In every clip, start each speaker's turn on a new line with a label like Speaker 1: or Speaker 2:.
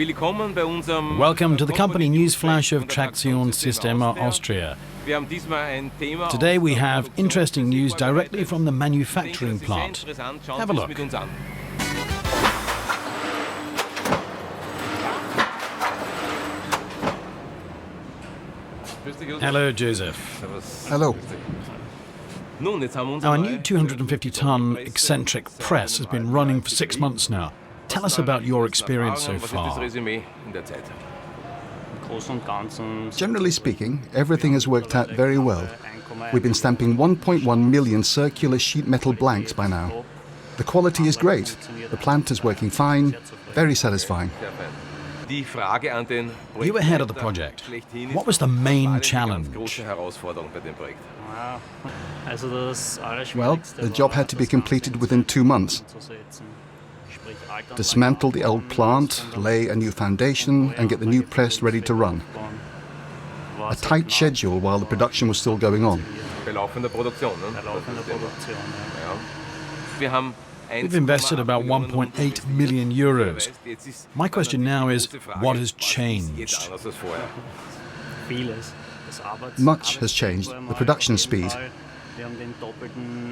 Speaker 1: Welcome to the company newsflash of Traktionssysteme Austria. Today we have interesting news directly from the manufacturing plant. Have a look. Hello, Joseph.
Speaker 2: Hello.
Speaker 1: Our new 250-ton eccentric press has been running for 6 months now. Tell us about your experience so far.
Speaker 2: Generally speaking, everything has worked out very well. We've been stamping 1.1 million circular sheet metal blanks by now. The quality is great. The plant is working fine, very satisfying.
Speaker 1: You were head of the project. What was the main challenge?
Speaker 2: Well, the job had to be completed within 2 months. Dismantle the old plant, lay a new foundation and get the new press ready to run. A tight schedule while the production was still going on.
Speaker 1: We've invested about 1.8 million euros. My question now is, what has changed?
Speaker 2: Much has changed. The production speed.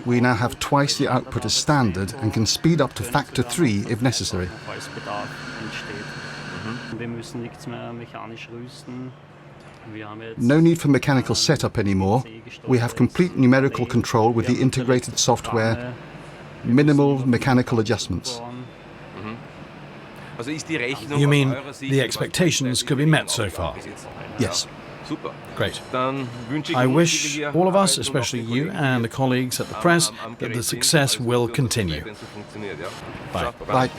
Speaker 2: We now have twice the output as standard and can speed up to factor 3 if necessary. No need for mechanical setup anymore. We have complete numerical control with the integrated software, minimal mechanical adjustments.
Speaker 1: You mean the expectations could be met so far?
Speaker 2: Yes.
Speaker 1: Great. I wish all of us, especially you and the colleagues at the press, that the success will continue. Bye.
Speaker 2: Bye.